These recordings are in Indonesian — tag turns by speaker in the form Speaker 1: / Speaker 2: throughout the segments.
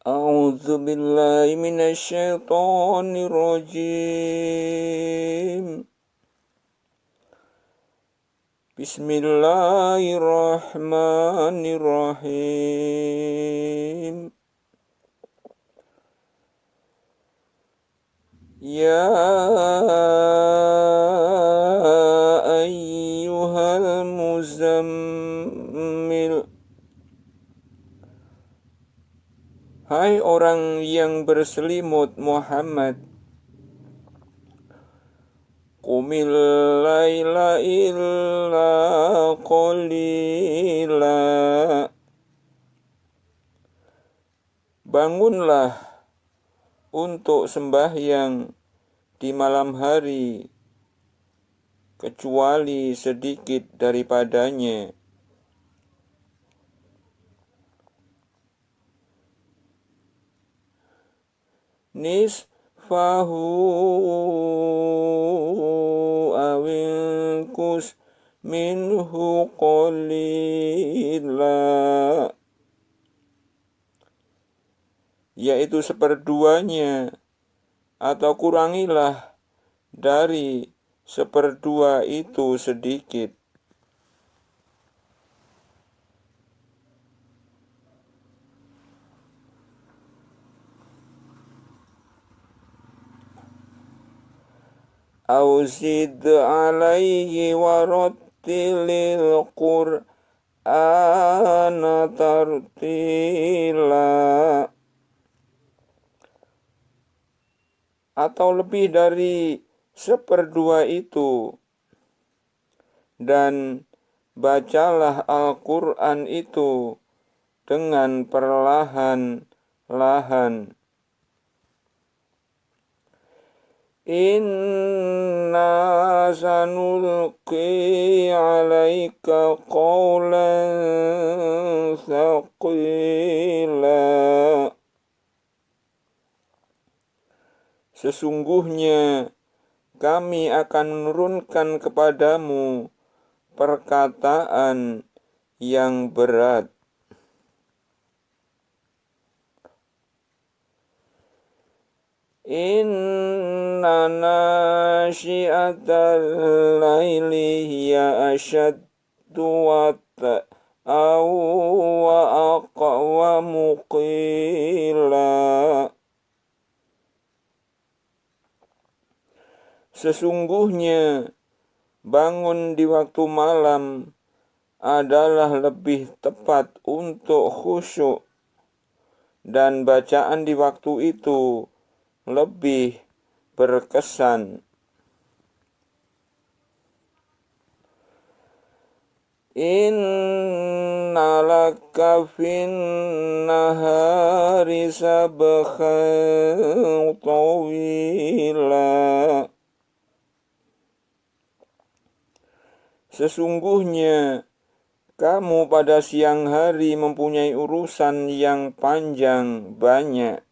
Speaker 1: A'udzu billahi minasyaitonir rajim. Bismillahirrahmanirrahim. Ya ayyuhal muzammil. Hai orang yang berselimut Muhammad, qumil laila illa qalila. Bangunlah untuk sembahyang di malam hari, kecuali sedikit daripadanya. Nisfahu awinkus minhu qalila, yaitu seperduanya, atau kurangilah dari seperdua itu sedikit. Auzid alaihi warattilil Qur'ana tartila, atau lebih dari seperdua itu, dan bacalah Al-Quran itu dengan perlahan-lahan. Inna sanulqi alaika qawlan thaqila. Sesungguhnya kami akan menurunkan kepadamu perkataan yang berat. Inna nasyi'atal laili hiya asyaddu wat'aw wa aqwamu qila. Sesungguhnya bangun di waktu malam adalah lebih tepat untuk khusyuk, dan bacaan di waktu itu lebih berkesan. Inna laka fin nahari sabhan tawila. Sesungguhnya kamu pada siang hari mempunyai urusan yang panjang banyak.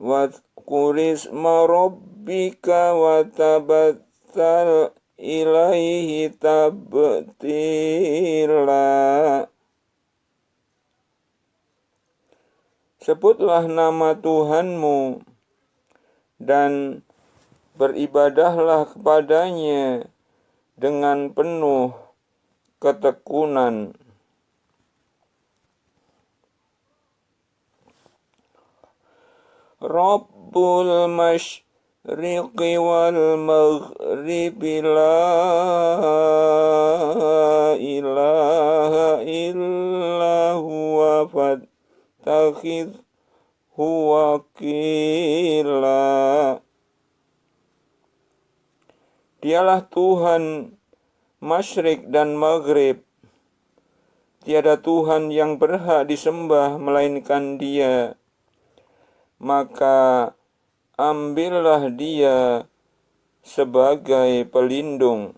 Speaker 1: Wadhkur isma rabbika wa tabattal ilaihi tabtila. Sebutlah nama Tuhanmu dan beribadahlah kepadanya dengan penuh ketekunan. Rabbul masyriqi wal maghribi la ilaha illa huwa fattakhidhu wakila. Dialah Tuhan Masyrik dan Maghrib. Tiada Tuhan yang berhak disembah melainkan Dia. Maka ambillah Dia sebagai pelindung.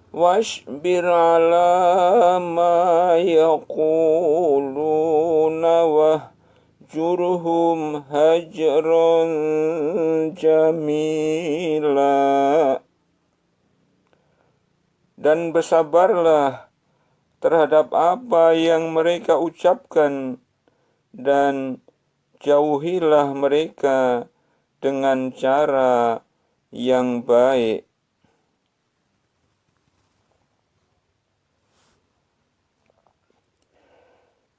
Speaker 1: Wasbir ala ma yaquluna wahjurhum hajran jamila. Dan bersabarlah terhadap apa yang mereka ucapkan, dan jauhilah mereka dengan cara yang baik.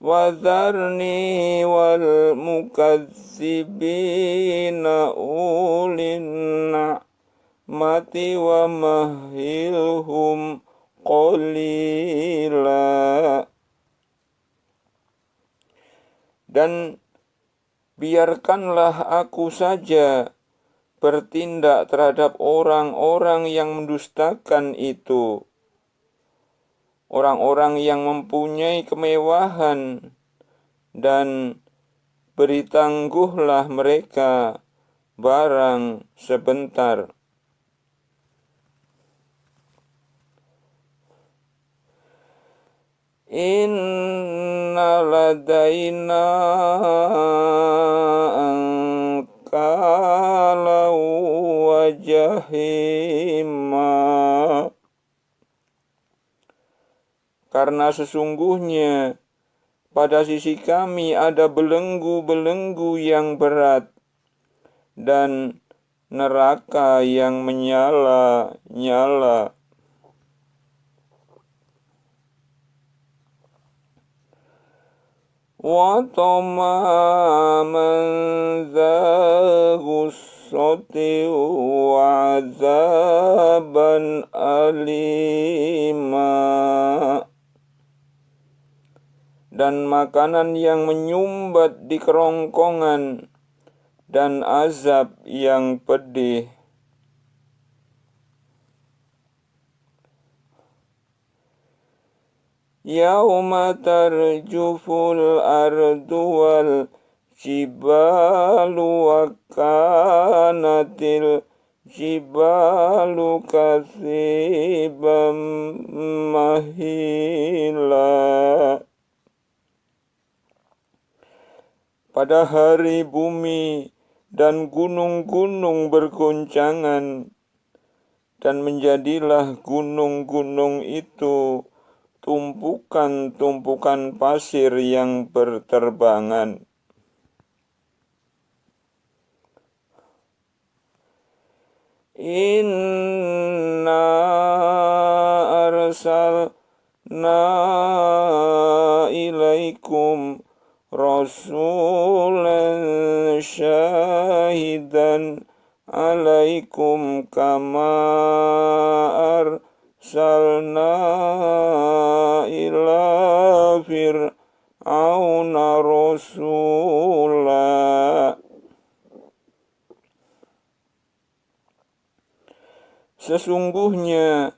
Speaker 1: Wadharni wal mukadzibina ulin na'mati wa mahilhum qalila. Dan biarkanlah aku saja bertindak terhadap orang-orang yang mendustakan itu, orang-orang yang mempunyai kemewahan, dan beri tangguhlah mereka barang sebentar. Inna ladaina ankalau wa jahima. Karena sesungguhnya pada sisi kami ada belenggu-belenggu yang berat dan neraka yang menyala-nyala. Wa tamaman dha ghussati wa azaban alima. Dan makanan yang menyumbat di kerongkongan, dan azab yang pedih. Yauma tarjuful ardu wal jibalu wa kanatil jibalu kathibam mahila. Pada hari bumi dan gunung-gunung bergoncangan, dan menjadilah gunung-gunung itu tumpukan-tumpukan pasir yang berterbangan. Inna arsalna ilaikum rasulan syahidan alaikum kama arsalna ila fir'auna rasula. Sesungguhnya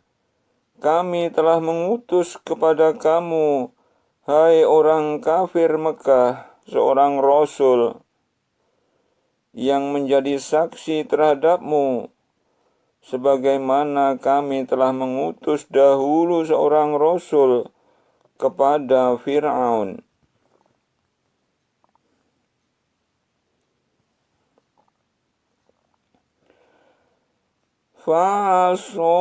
Speaker 1: kami telah mengutus kepada kamu, hai orang kafir Mekah, seorang rasul yang menjadi saksi terhadapmu, sebagaimana kami telah mengutus dahulu seorang rasul kepada Fir'aun. Fa'asa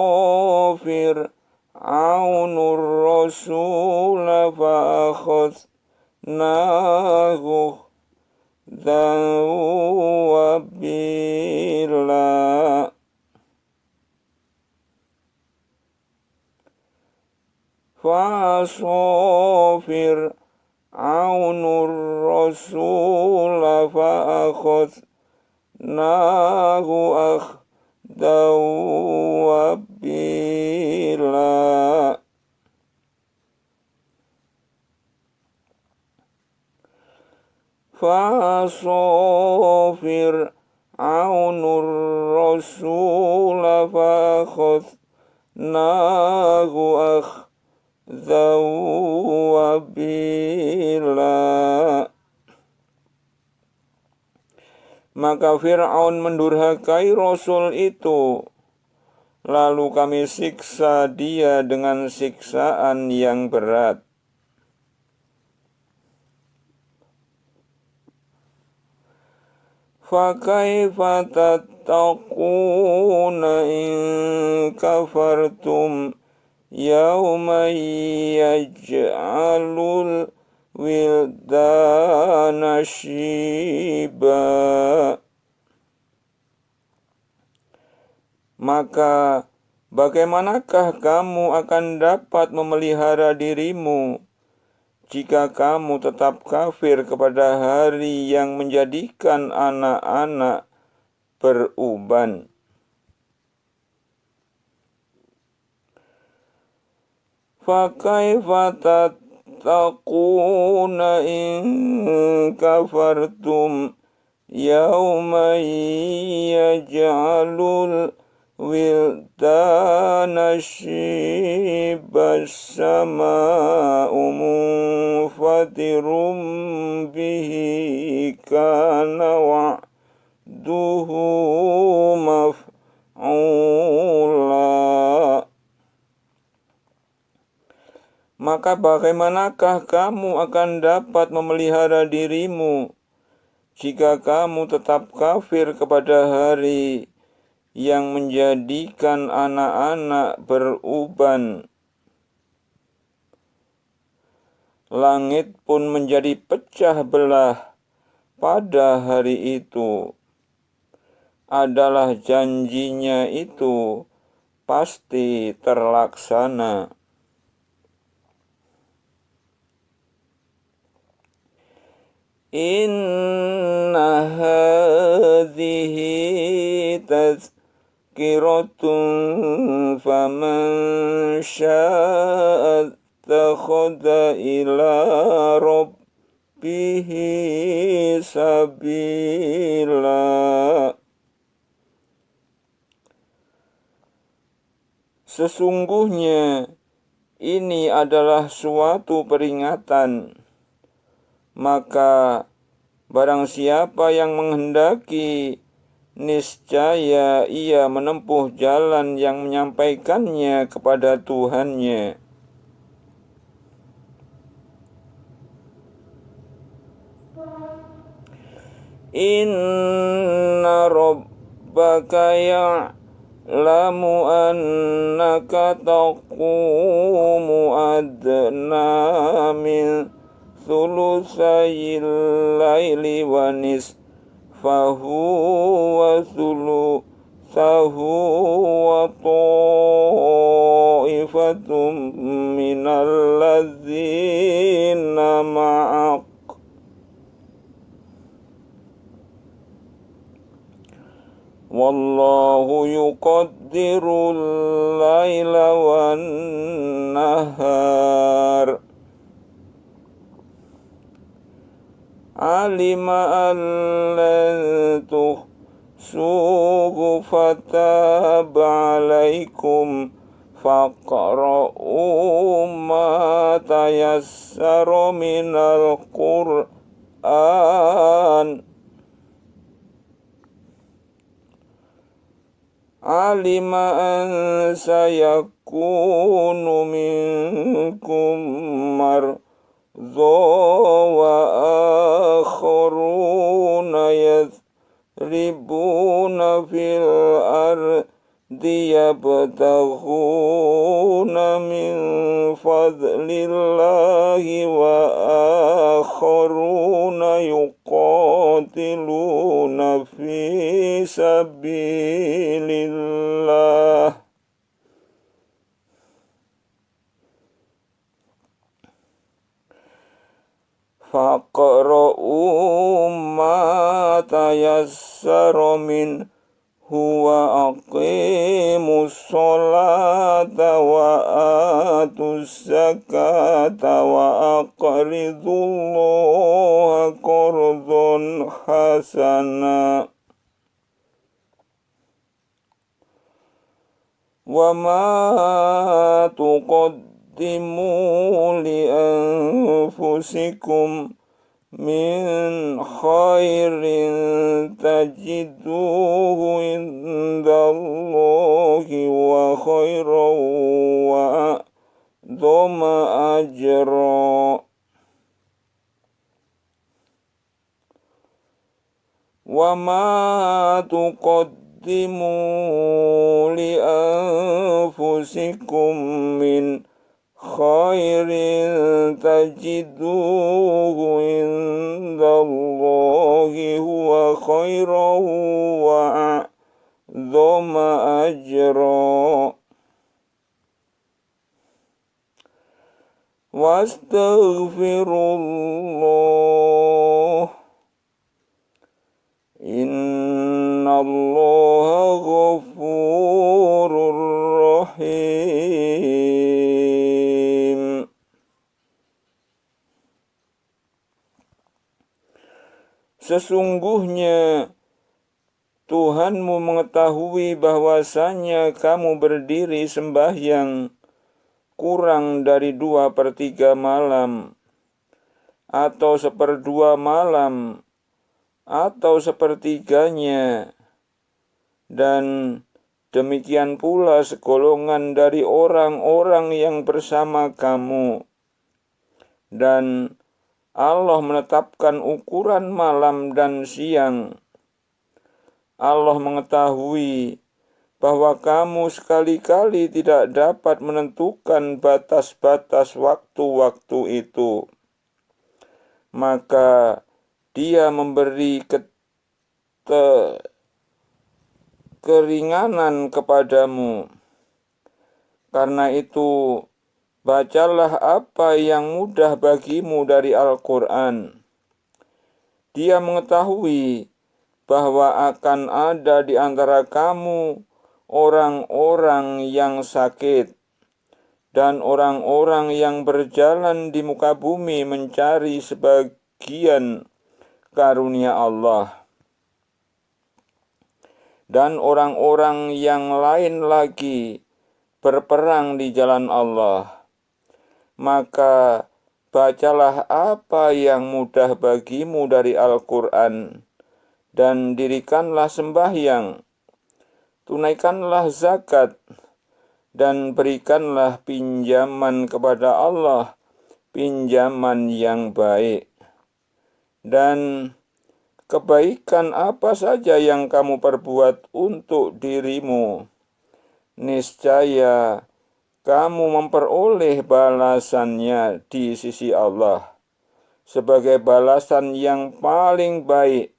Speaker 1: Fir'aunur rasula fa'akhadnahu dhawabila. Fa'asa Fir'aunur rasula fa'akhadnahu dawabila. Fa'asa Fir'aunur rasula fa'akhadnahu dawabila. Maka Fir'aun mendurhakai Rasul itu, lalu kami siksa dia dengan siksaan yang berat. Fakaifa tattaquna in kafartum yawman yaj'alul wildana shiba. Maka bagaimanakah kamu akan dapat memelihara dirimu jika kamu tetap kafir kepada hari yang menjadikan anak-anak beruban? Fakaifa tattaquna in kafartum yawman yaj'alul wildana shiba sama'u munfatirum bihi kana wa'duhu maf'ula. Maka bagaimanakah kamu akan dapat memelihara dirimu jika kamu tetap kafir kepada hari yang menjadikan anak-anak beruban? Langit pun menjadi pecah belah pada hari itu. Adalah janjinya itu pasti terlaksana. Inna hadhihi tazkiratun faman syaa'a ittakhadha ila rabbihi sabila. Sesungguhnya ini adalah suatu peringatan. Maka barang siapa yang menghendaki, niscaya ia menempuh jalan yang menyampaikannya kepada Tuhannya. Inna rabbaka ya'lamu annaka taqumu adna min thulusayil laili wa nisfahu wa thuluthahu wa ta'ifatum minal ladzina ma'ak wallahu yuqaddirul laila wan nahar. Alima an lan tuhsuhu fataba alaikum faqra'u ma tayassara minal Qur'an. Alima an sayakunu minkum wa akharuna yadribuna fil ardi yabtaghuna min fadlillahi wa akharuna yuqatiluna fi sabilillah. Faqra'u ma tayassara min huwa aqimus sholata wa atuz zakata wa aqridullaha qardan hasana. Wa ma tuqaddimu li anfusikum min khairin tajiduhu indallahi wa khairan wa a'dhama ajra. wa ma tuqaddimu li anfusikum min khairin tajiduhu indallahi huwa khairan wa a'zama ajra. Wastaghfirullah, innallaha ghafurur rahim. Sesungguhnya Tuhanmu mengetahui bahwasanya kamu berdiri sembahyang kurang dari 2/3 malam, atau 1/2 malam, atau 1/3-nya, dan demikian pula segolongan dari orang-orang yang bersama kamu. Dan Allah menetapkan ukuran malam dan siang. Allah mengetahui bahwa kamu sekali-kali tidak dapat menentukan batas-batas waktu-waktu itu. Maka Dia memberi keringanan kepadamu. Karena itu, bacalah apa yang mudah bagimu dari Al-Quran. Dia mengetahui bahwa akan ada di antara kamu orang-orang yang sakit dan orang-orang yang berjalan di muka bumi mencari sebagian karunia Allah, dan orang-orang yang lain lagi berperang di jalan Allah. Maka bacalah apa yang mudah bagimu dari Al-Quran, dan dirikanlah sembahyang, tunaikanlah zakat, dan berikanlah pinjaman kepada Allah, pinjaman yang baik. Dan kebaikan apa saja yang kamu perbuat untuk dirimu, niscaya kamu memperoleh balasannya di sisi Allah sebagai balasan yang paling baik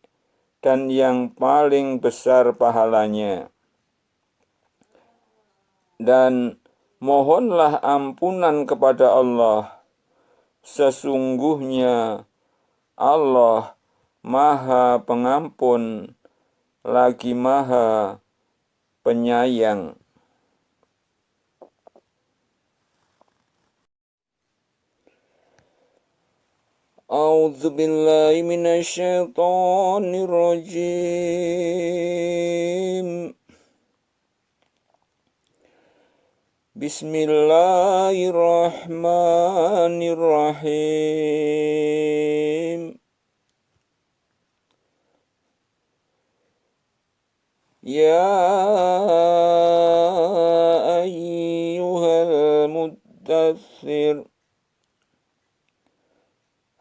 Speaker 1: dan yang paling besar pahalanya. Dan mohonlah ampunan kepada Allah. Sesungguhnya Allah Maha Pengampun lagi Maha Penyayang. A'udzu billahi minasyaitonir rajim. Bismillahirrahmanirrahim. Ya ayyuhal muddatsir,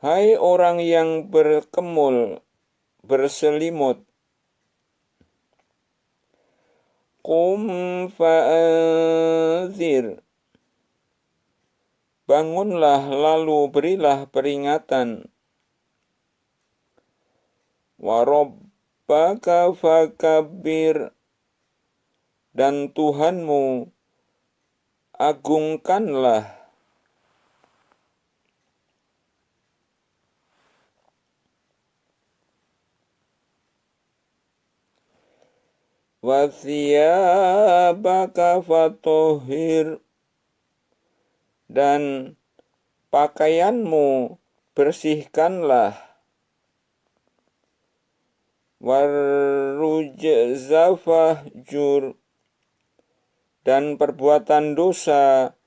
Speaker 1: hai orang yang berkemul, berselimut, qum fa'anzir, bangunlah lalu berilah peringatan, wa rabbaka fakabbir, dan Tuhanmu agungkanlah. Wa thiyabaka fatahhir, dan pakaianmu bersihkanlah. Warrujza fahjur, dan perbuatan dosa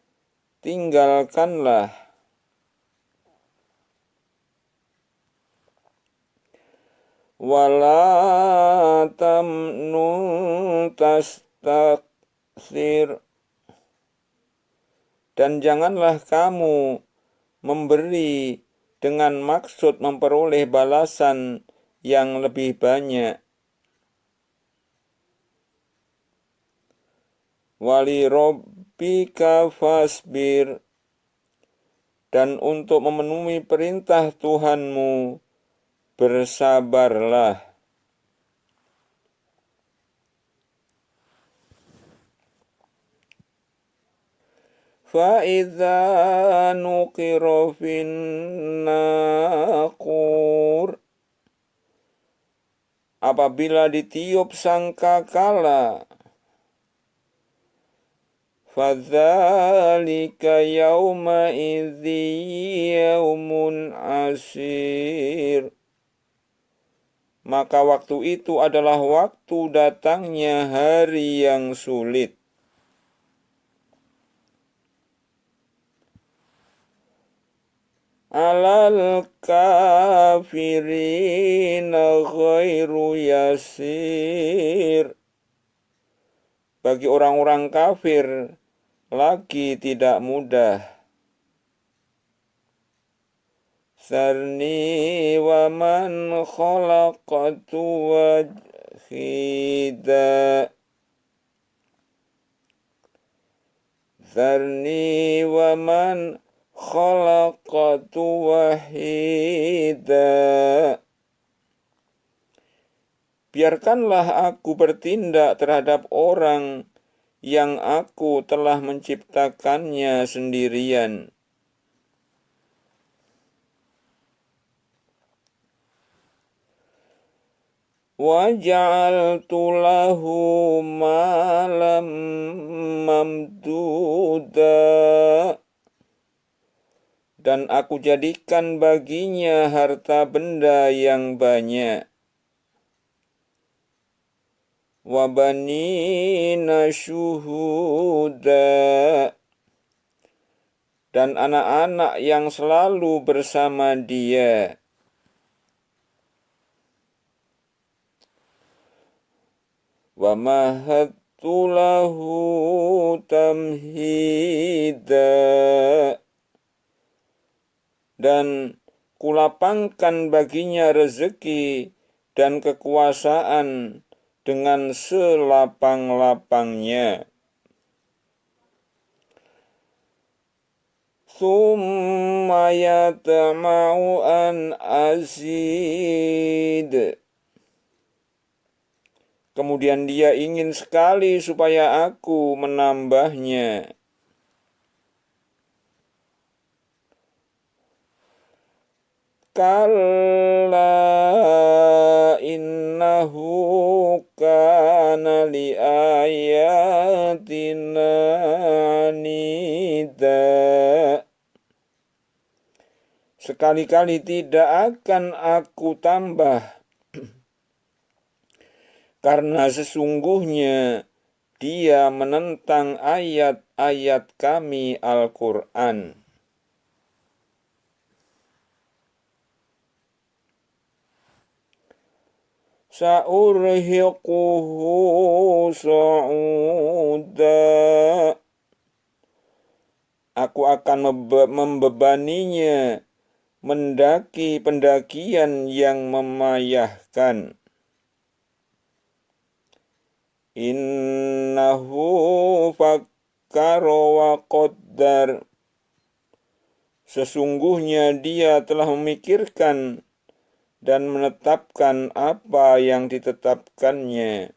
Speaker 1: tinggalkanlah. Wala tamnun tastakthir, dan janganlah kamu memberi dengan maksud memperoleh balasan yang lebih banyak. Wali rabbika fasbir, dan untuk memenuhi perintah Tuhanmu, bersabarlah. Fa'idza nuqira fin naqur, apabila ditiup sangkakala, fadzalika yauma idzi yaumun asir, maka waktu itu adalah waktu datangnya hari yang sulit. Alal kafirina ghairu yasir, bagi orang-orang kafir lagi tidak mudah. Sarni wa man khalaqtu wahida, Sarni wa man khalaqtu wahida, biarkanlah aku bertindak terhadap orang yang aku telah menciptakannya sendirian. Waja'altu lahu malam mamduda, dan aku jadikan baginya harta benda yang banyak. Wabanina syuhuda, dan anak-anak yang selalu bersama dia. Wa mahattu lahu tamhida, dan kulapangkan baginya rezeki dan kekuasaan dengan selapang-lapangnya. Tsumma yatma'u an azid, kemudian dia ingin sekali supaya aku menambahnya. Kalla innahu kana li ayatina anida, sekali-kali tidak akan aku tambah, karena sesungguhnya dia menentang ayat-ayat kami Al-Quran. Sa'urhiquhu sa'uda, aku akan membebaninya mendaki pendakian yang memayahkan. Innahu fakkara wa qaddar, sesungguhnya dia telah memikirkan dan menetapkan apa yang ditetapkannya.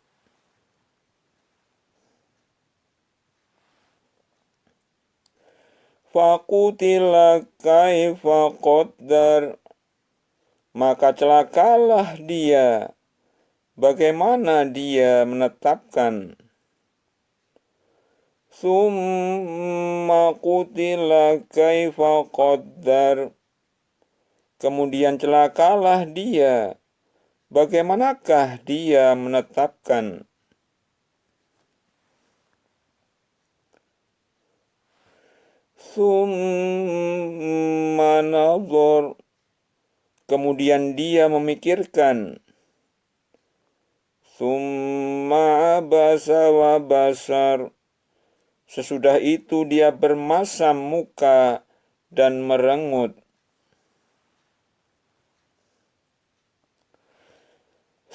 Speaker 1: Faqutila kaifa qaddar, maka celakalah dia bagaimana dia menetapkan. Summa qutila kaifa qaddar, kemudian celakalah dia bagaimanakah dia menetapkan. Summa nazar, kemudian dia memikirkan. Summa abasa wa basar, sesudah itu dia bermasam muka dan merengut.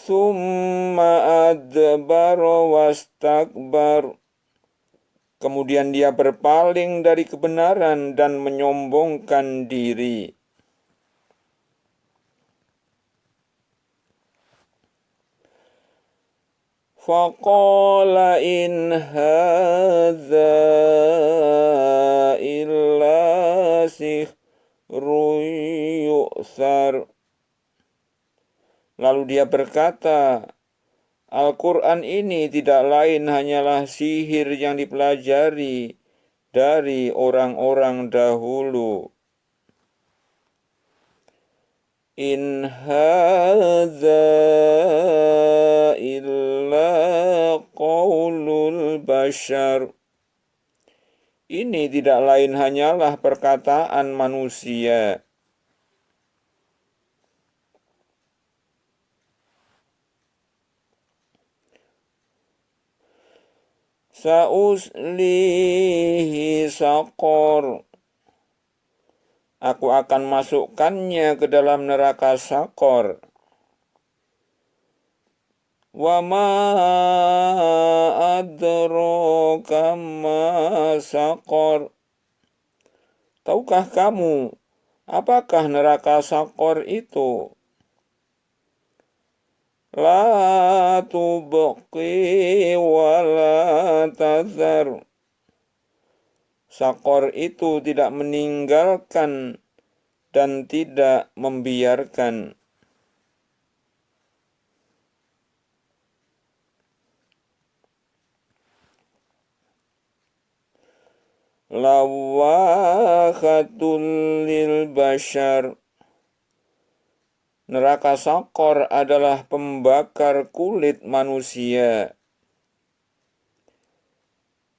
Speaker 1: Tsumma adbara wastakbar. Kemudian dia berpaling dari kebenaran dan menyombongkan diri. Faqala in hadza illa sihrun yu'thar. Lalu dia berkata, Al-Quran ini tidak lain hanyalah sihir yang dipelajari dari orang-orang dahulu. In hadza illa qaulul bashar. Ini tidak lain hanyalah perkataan manusia. Sa'uslihi saqor. Aku akan masukkannya ke dalam neraka Saqor. Wa ma adraka ma Saqor. Tahukah kamu apakah neraka Saqor itu? La tubqi wa la tadhar. Saqor itu tidak meninggalkan dan tidak membiarkan. Lawakhatul lil bashar. Neraka Saqor adalah pembakar kulit manusia.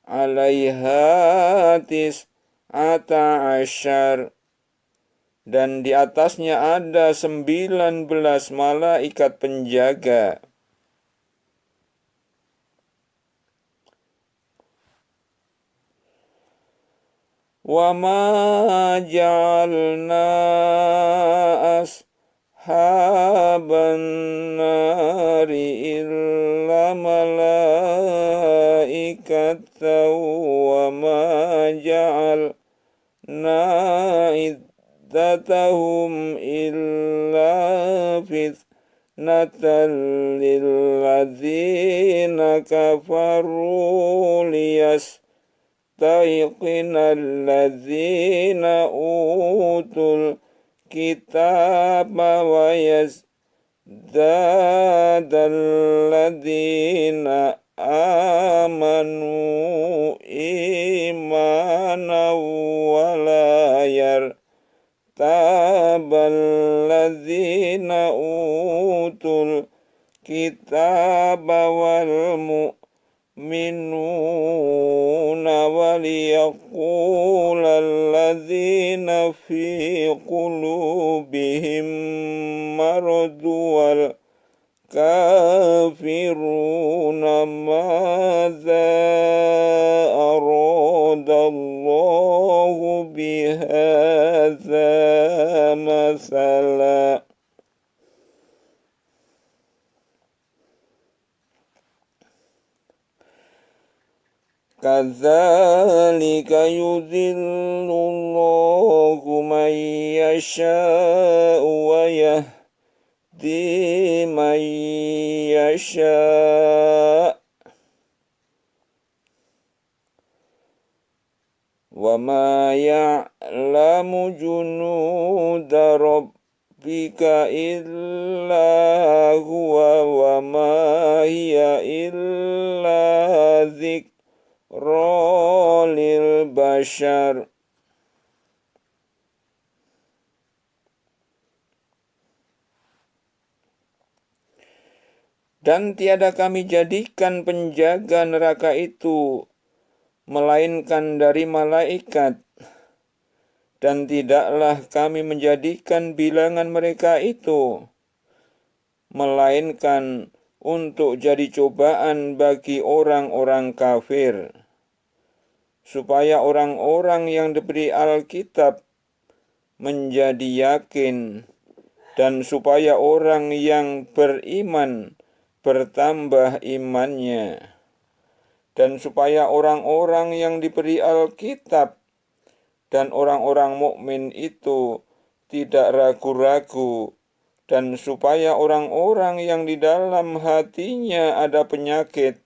Speaker 1: Alaiha tis'ata asyar. Dan di atasnya ada 19 malaikat penjaga. Wa ma ja'alna ashaban nari illa malaikatan wa ma ja'alna iddatahum illa fitnatan lilladzina kafaru liyastayqina alladzina utul kitaba wa yazdadalladzina amanu imana wa la yartaballadzina utul kitaba wal mu'minuna waliyaqula alladzina fi qulubihim maradu wal kafiruna madza aradallahu bihadza masala. Kadzalika yudhillullahu man yasha'u wa yahdi man yasha' wa ma ya'lamu junuda rabbika illa huwa wa ma hiya illa lil bashar. Dan tiada kami jadikan penjaga neraka itu melainkan dari malaikat, dan tidaklah kami menjadikan bilangan mereka itu melainkan untuk jadi cobaan bagi orang-orang kafir, supaya orang-orang yang diberi Alkitab menjadi yakin dan supaya orang yang beriman bertambah imannya, dan supaya orang-orang yang diberi Alkitab dan orang-orang mukmin itu tidak ragu-ragu, dan supaya orang-orang yang di dalam hatinya ada penyakit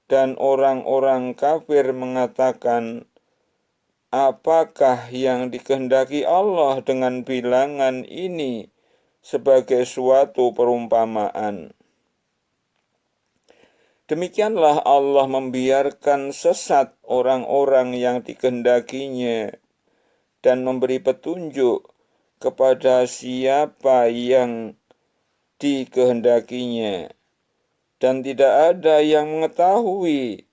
Speaker 1: dan orang-orang kafir mengatakan, apakah yang dikehendaki Allah dengan bilangan ini sebagai suatu perumpamaan? Demikianlah Allah membiarkan sesat orang-orang yang dikehendakinya dan memberi petunjuk kepada siapa yang dikehendakinya. Dan tidak ada yang mengetahui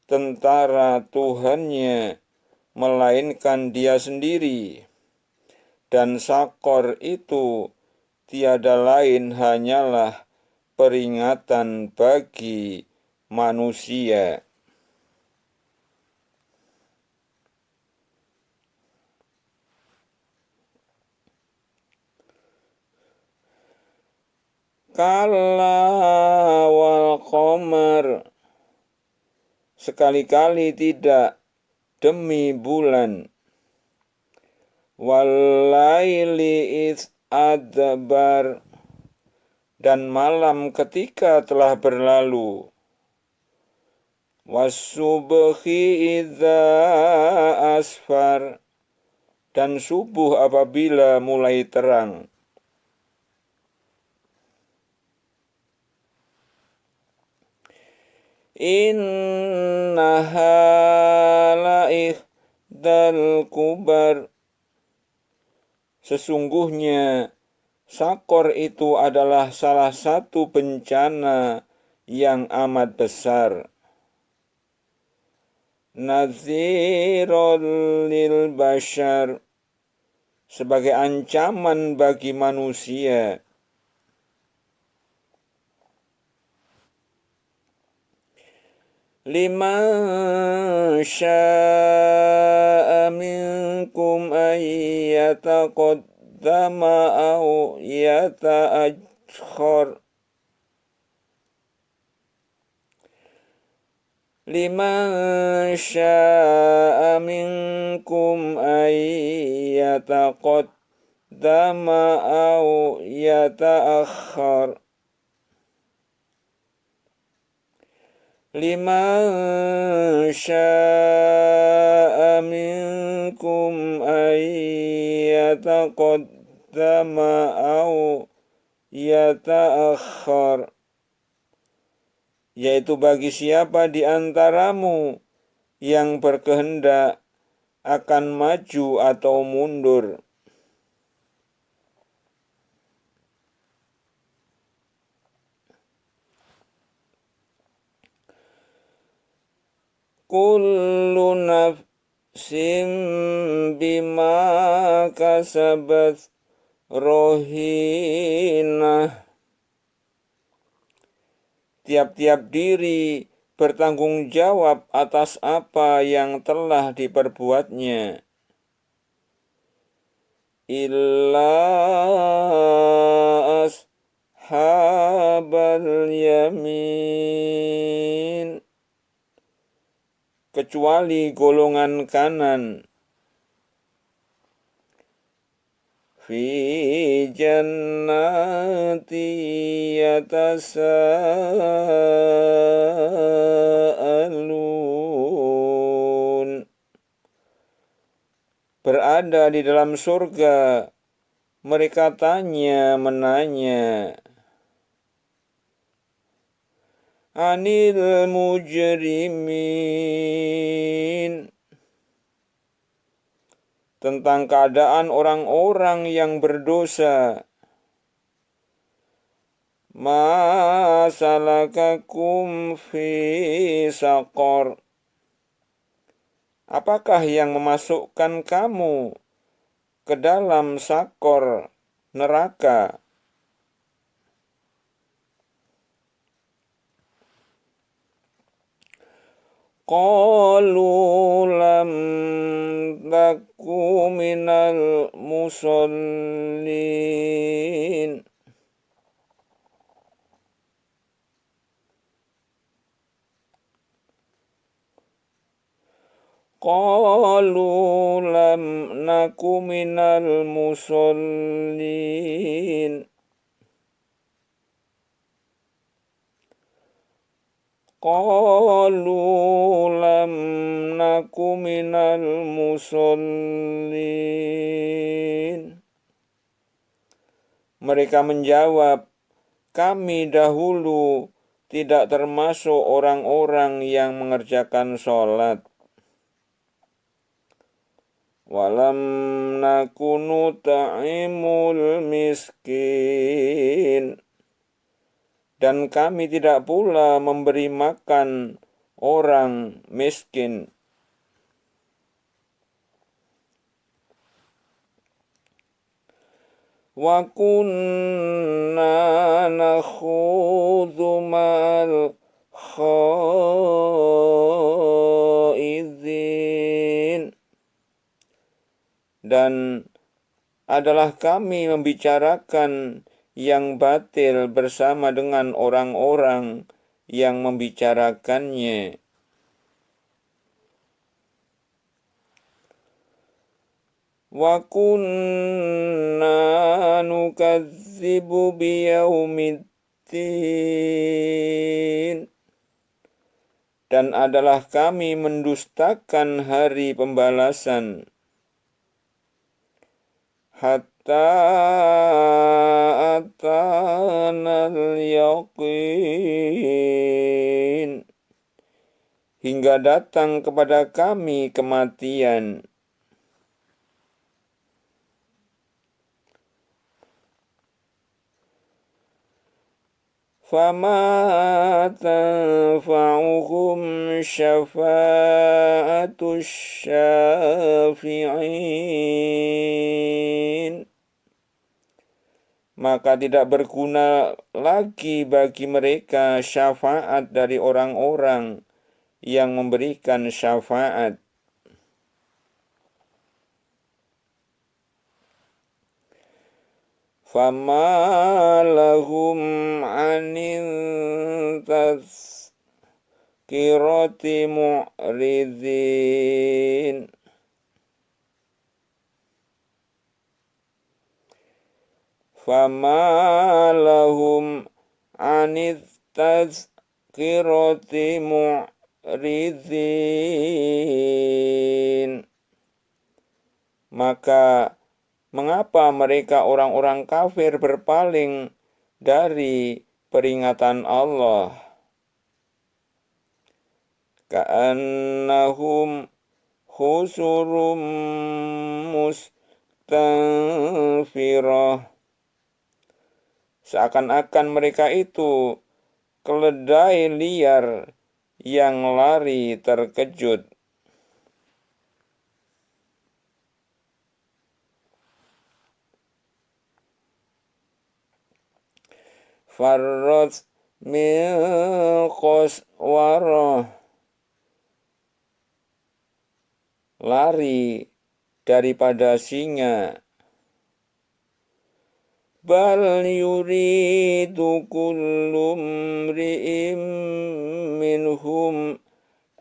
Speaker 1: tentara Tuhannya melainkan Dia sendiri. Dan Sakor itu tiada lain hanyalah peringatan bagi manusia. Kalla wal qamar, sekali-kali tidak, demi bulan. Walaili id adbar, dan malam ketika telah berlalu. Wasubhi idza asfar, dan subuh apabila mulai terang. Innaha la'ikhdal kubar, sesungguhnya Sakor itu adalah salah satu bencana yang amat besar. Nadhirul lil bashar, sebagai ancaman bagi manusia. Liman syaa minkum ayyataqaddama au yata'akhkhar. Liman syaa minkum ayyataqaddama au yata'akhkhar. Liman syaa minkum ayyataqaddama au yata'akhkhar, yaitu bagi siapa di antaramu yang berkehendak akan maju atau mundur. Kullu nafsin bima kasabat rohinah, tiap-tiap diri bertanggung jawab atas apa yang telah diperbuatnya. Illa ashabal yamin, kecuali golongan kanan. Fi jannati yatasaalun, berada di dalam surga, mereka menanya. Anil mujrimin, tentang keadaan orang-orang yang berdosa. Ma salakakum fi saqar, apakah yang memasukkan kamu ke dalam Sakor, neraka? Qalu lam taku minal musallin. Qalu lam naku minal musallin. Qalu lam naku minal musallin. Mereka menjawab, kami dahulu tidak termasuk orang-orang yang mengerjakan sholat. Walam nakunu ta'imul miskin. Dan kami tidak pula memberi makan orang miskin. Wa kunna nakhudhu ma'al khaidhin. Dan adalah kami membicarakan yang batil bersama dengan orang-orang yang membicarakannya. Wa kunna nukadzibu biyaumiddin. Dan adalah kami mendustakan hari pembalasan. Hatta atanal yaqin. Hingga datang kepada kami kematian. Fama tanfa'uhum syafa'atus syafi'in. Maka tidak berguna lagi bagi mereka syafaat dari orang-orang yang memberikan syafaat. Fama lahum anin tazkirati mu'ridin. Fama lahum anin tazkirati mu'ridin. Maka mengapa mereka orang-orang kafir berpaling dari peringatan Allah? Ka'annahum khusurum mustanfirah. Seakan-akan mereka itu keledai liar yang lari terkejut. Farrat min qaswarah. Lari daripada singa. Bal yuridu kullu mri'im minhum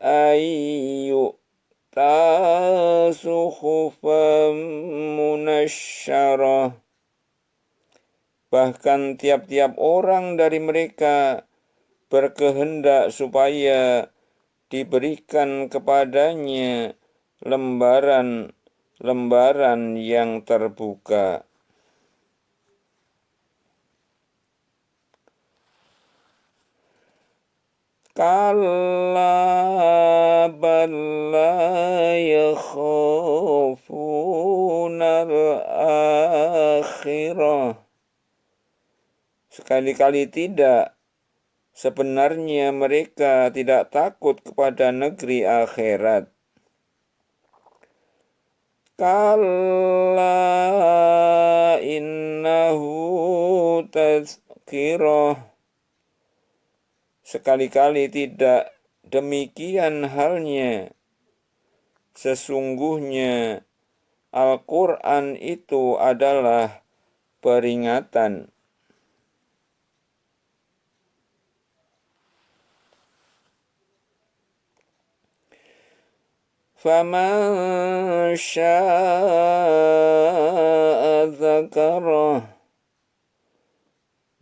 Speaker 1: ayyu tasuhufam munasyarah. Bahkan tiap-tiap orang dari mereka berkehendak supaya diberikan kepadanya lembaran-lembaran yang terbuka. Kalla bal la yakhafunal akhirah. Sekali-kali tidak. Sebenarnya mereka tidak takut kepada negeri akhirat. Kalla innahu tazkirah. Sekali-kali tidak demikian halnya. Sesungguhnya Al-Quran itu adalah peringatan. Faman syaa'a dzakarah.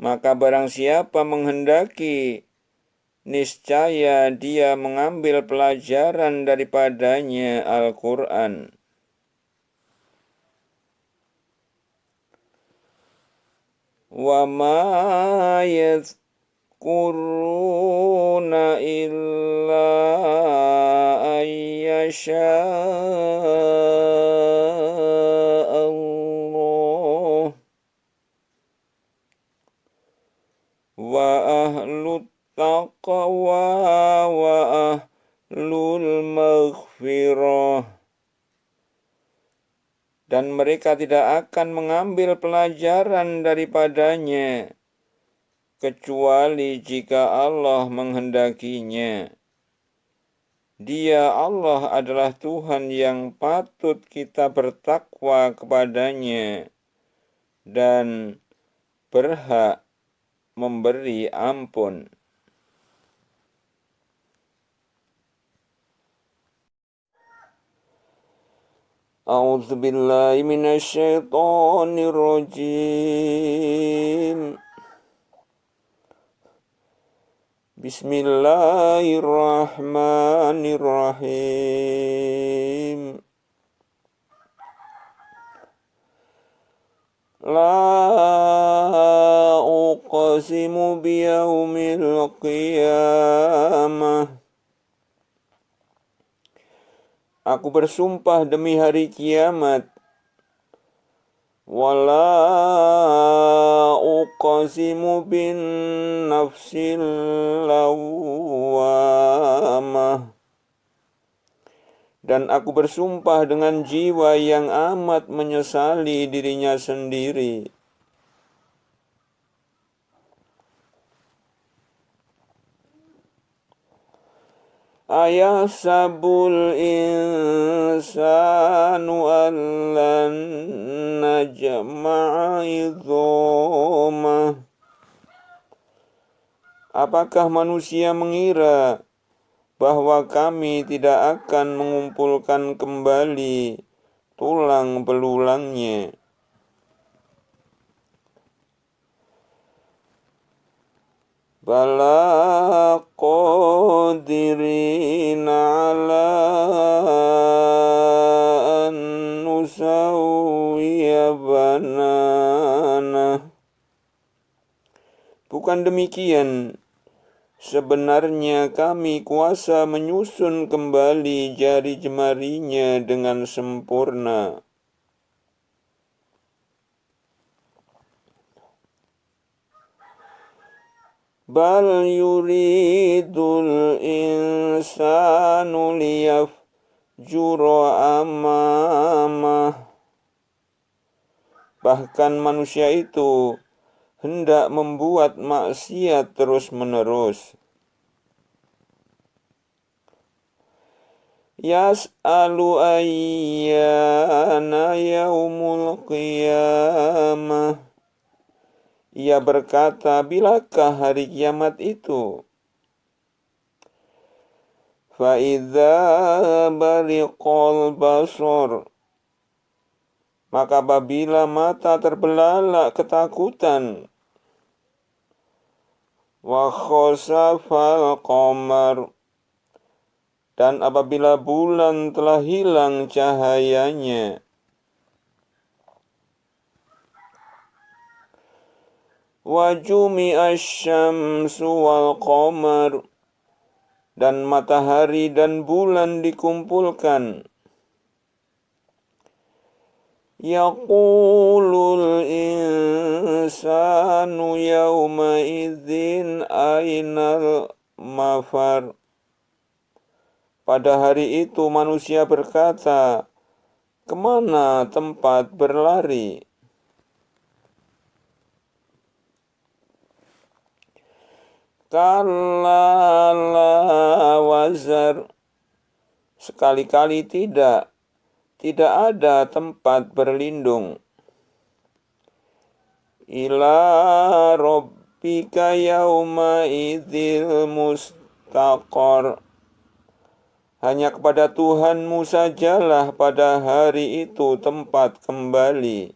Speaker 1: Maka barang siapa menghendaki, niscaya dia mengambil pelajaran daripadanya Al-Quran. Wa ma yadhkuruna illa ayyasha Allah wa ahlut taqwa wa ahlul maghfirah. Dan mereka tidak akan mengambil pelajaran daripadanya, kecuali jika Allah menghendakinya. Dia Allah adalah Tuhan yang patut kita bertakwa kepadanya dan berhak memberi ampun. A'udzu billahi minasyaitonir rajim. Bismillahirrahmanirrahim. La uqsimu biyaumil qiyamah. Aku bersumpah demi hari kiamat. Wala uqsimu bin nafsil lawwamah. Dan aku bersumpah dengan jiwa yang amat menyesali dirinya sendiri. Ayahsabul insanu allan najma'a idhamah. Apakah manusia mengira bahwa kami tidak akan mengumpulkan kembali tulang belulangnya? Bala qadirina ala an nusawwiya banana. Bukan demikian, sebenarnya kami kuasa menyusun kembali jari jemarinya dengan sempurna. Bal yuridul insanu liyafjura amamah. Bahkan manusia itu hendak membuat maksiat terus-menerus. Yas'alu ayyana yaumul qiyamah. Ia berkata, bilakah hari kiamat itu? Fa'idza bariqal basar. Maka apabila mata terbelalak ketakutan, wa khosafal qamar, dan apabila bulan telah hilang cahayanya, wa jumi'asy syamsu wal qamar, dan matahari dan bulan dikumpulkan, yaqulul insanu yawma idzin ainal mafar. Pada hari itu manusia berkata, kemana tempat berlari? Kalla la wazar. Sekali-kali tidak tidak ada tempat berlindung. Ila rabbika yauma idzil mustaqar. Hanya kepada Tuhanmu sajalah pada hari itu tempat kembali.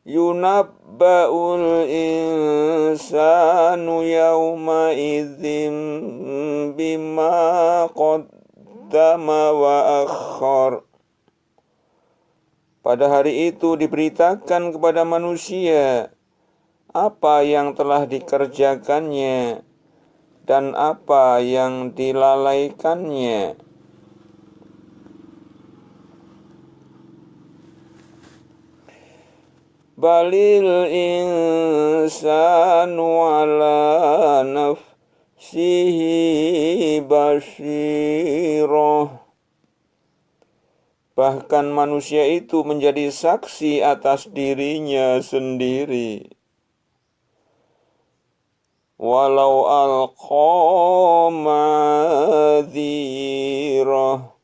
Speaker 1: Yunabba'ul insanu yawma idzin bima qaddama wa akhar. Pada hari itu diberitakan kepada manusia apa yang telah dikerjakannya dan apa yang dilalaikannya. Balil insanu ala nafsihi basyirah. Bahkan manusia itu menjadi saksi atas dirinya sendiri. Walau alqa ma'adzirah.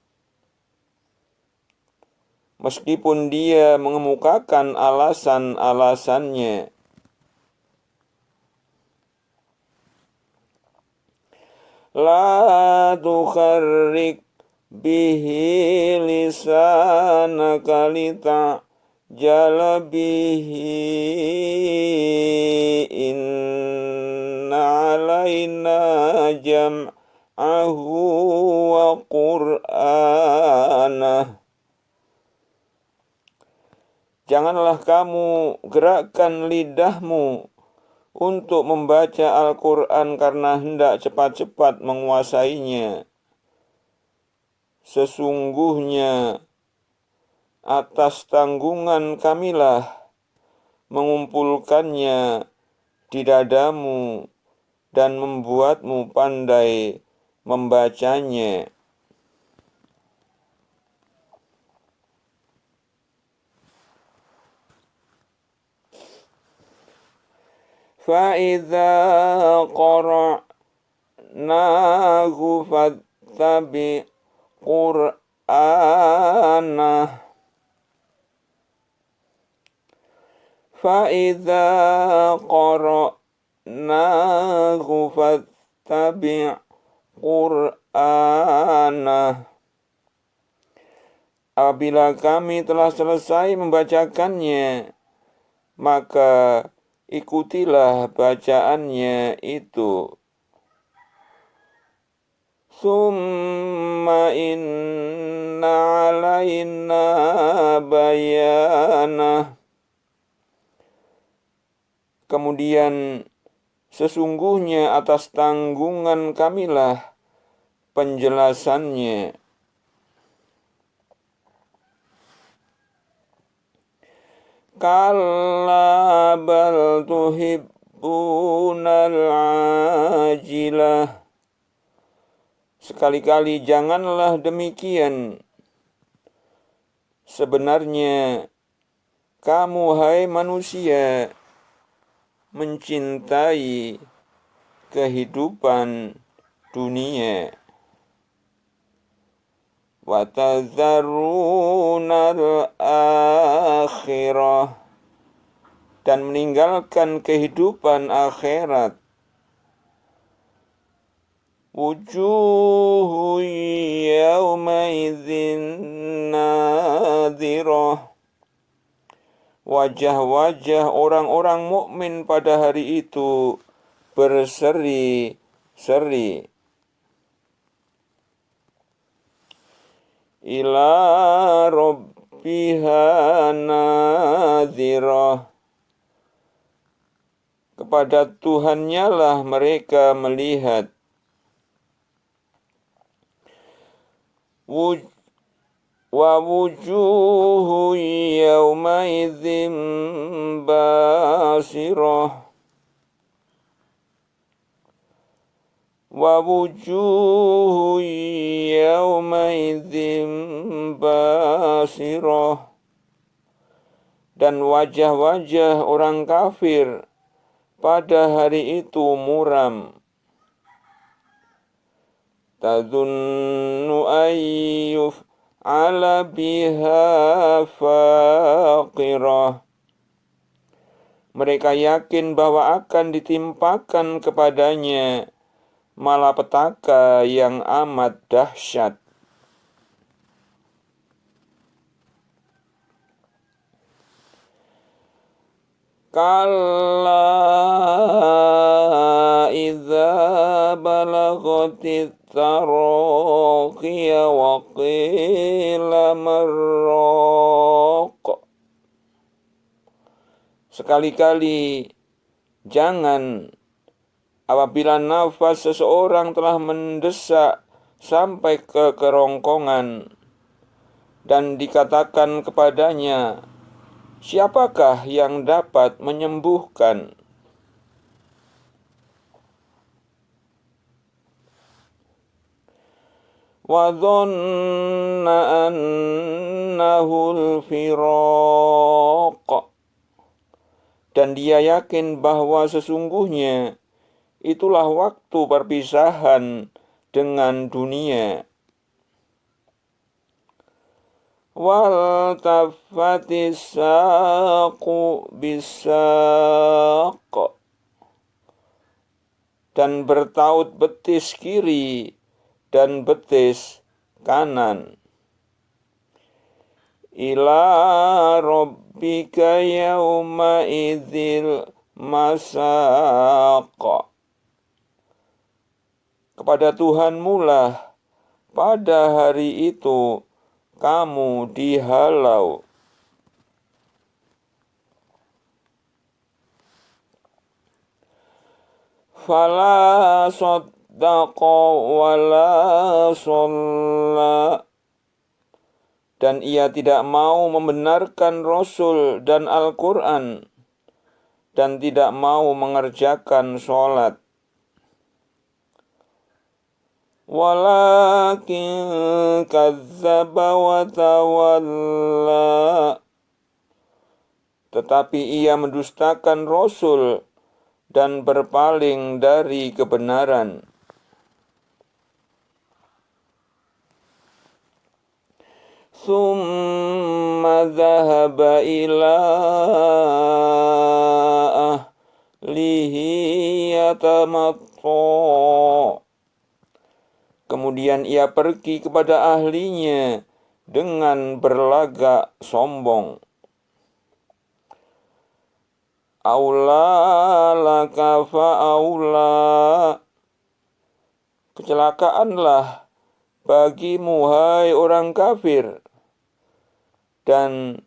Speaker 1: Meskipun dia mengemukakan alasan-alasannya. La tukharrik bihi lisanaka lita'jala bihi inna alaina jam'ahu wa qur'anah. Janganlah kamu gerakkan lidahmu untuk membaca Al-Quran karena hendak cepat-cepat menguasainya. Sesungguhnya atas tanggungan kamilah mengumpulkannya di dadamu dan membuatmu pandai membacanya. فَإِذَا قَرَأْنَاهُ فَاتَّبِعْ قُرْآنَهُ فَإِذَا قَرَأْنَاهُ فَاتَّبِعْ قُرْآنَهُ. Apabila kami telah selesai membacakannya, maka ikutilah bacaannya itu. Summa inna alaina bayanah. Kemudian sesungguhnya atas tanggungan kamilah penjelasannya. Kalla bal tuhibbunal ajilah. Sekali-kali janganlah demikian. Sebenarnya kamu, hai manusia, mencintai kehidupan dunia. Wa tadharunal akhirah, dan meninggalkan kehidupan akhirat. Wujuhu yawma idzin nadhirah. Wajah-wajah orang-orang mukmin pada hari itu berseri-seri. Ila rabbiha nadhirah. Kepada Tuhannya lah mereka melihat. Wa wujuhu yawma idzin basirah. Wa wujuhu yawma idzin basirah. Dan wajah-wajah orang kafir pada hari itu muram. Tadunnu ayyuf ala biha faqirah. Mereka yakin bahwa akan ditimpakan kepadanya malapetaka yang amat dahsyat. Kalla idza balagatit taraqiya wa qila marraq. Sekali-kali jangan apabila nafas seseorang telah mendesak sampai ke kerongkongan dan dikatakan kepadanya, siapakah yang dapat menyembuhkan? Wa dhanna annahul firaq. Dan dia yakin bahwa sesungguhnya itulah waktu perpisahan dengan dunia. Wal tafatis saqu bisaq. Dan bertaut betis kiri dan betis kanan. Ila rabbika yawma idzil masaq. Kepada Tuhanmu lah pada hari itu kamu dihalau. Fala saddaqa wala shalla. Dan ia tidak mau membenarkan Rasul dan Al-Quran, dan tidak mau mengerjakan sholat. Walakin kazzaba wa tawalla. Tetapi ia mendustakan Rasul dan berpaling dari kebenaran. Tsumma dhahaba ila ahlihi yatamatta. Kemudian ia pergi kepada ahlinya dengan berlagak sombong. Aula laka fa'aula. Kecelakaanlah bagimu, hai orang kafir, dan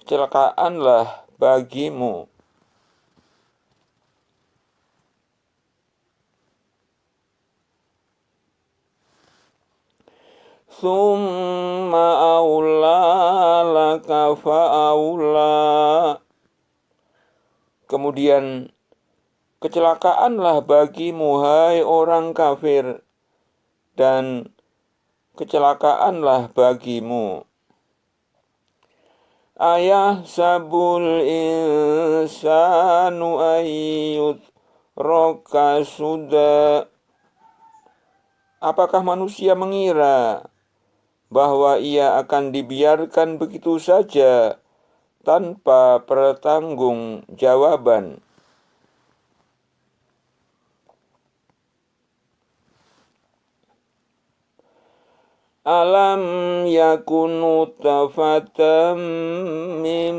Speaker 1: kecelakaanlah bagimu. Tsumma aula laka fa'aula. Kemudian kecelakaanlah bagimu, hai orang kafir, dan kecelakaanlah bagimu. Ayahsabul insanu ayyut roka suda. Apakah manusia mengira bahwa ia akan dibiarkan begitu saja tanpa pertanggungjawaban? Alam yakunu tafatam min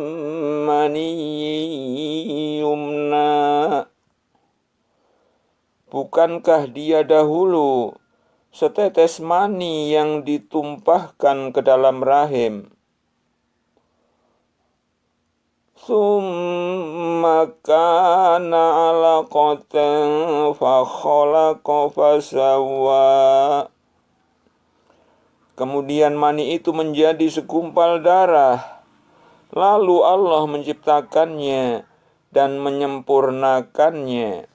Speaker 1: maniyumna. Bukankah dia dahulu setetes mani yang ditumpahkan ke dalam rahim? Tsumma kana alaqatan fa khalaqa fasawwa. Kemudian mani itu menjadi segumpal darah. Lalu Allah menciptakannya dan menyempurnakannya.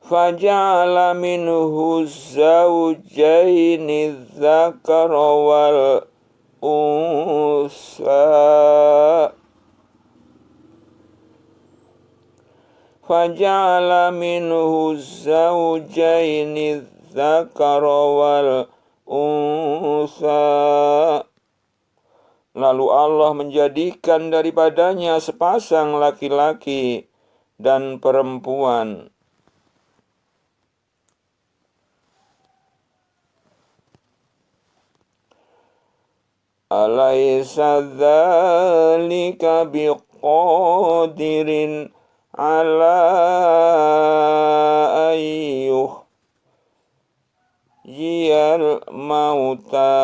Speaker 1: Faja'ala minhu zawjaini dzakara wal unsa faja'ala minhu zawjaini dzakara wal unsa. Lalu Allah menjadikan daripadanya sepasang laki-laki dan perempuan. Alaysa dzalika biqadirin ala ayyuhyiyal mauta.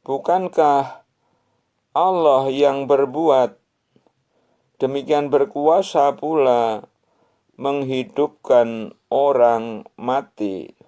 Speaker 1: Bukankah Allah yang berbuat demikian berkuasa pula menghidupkan orang mati?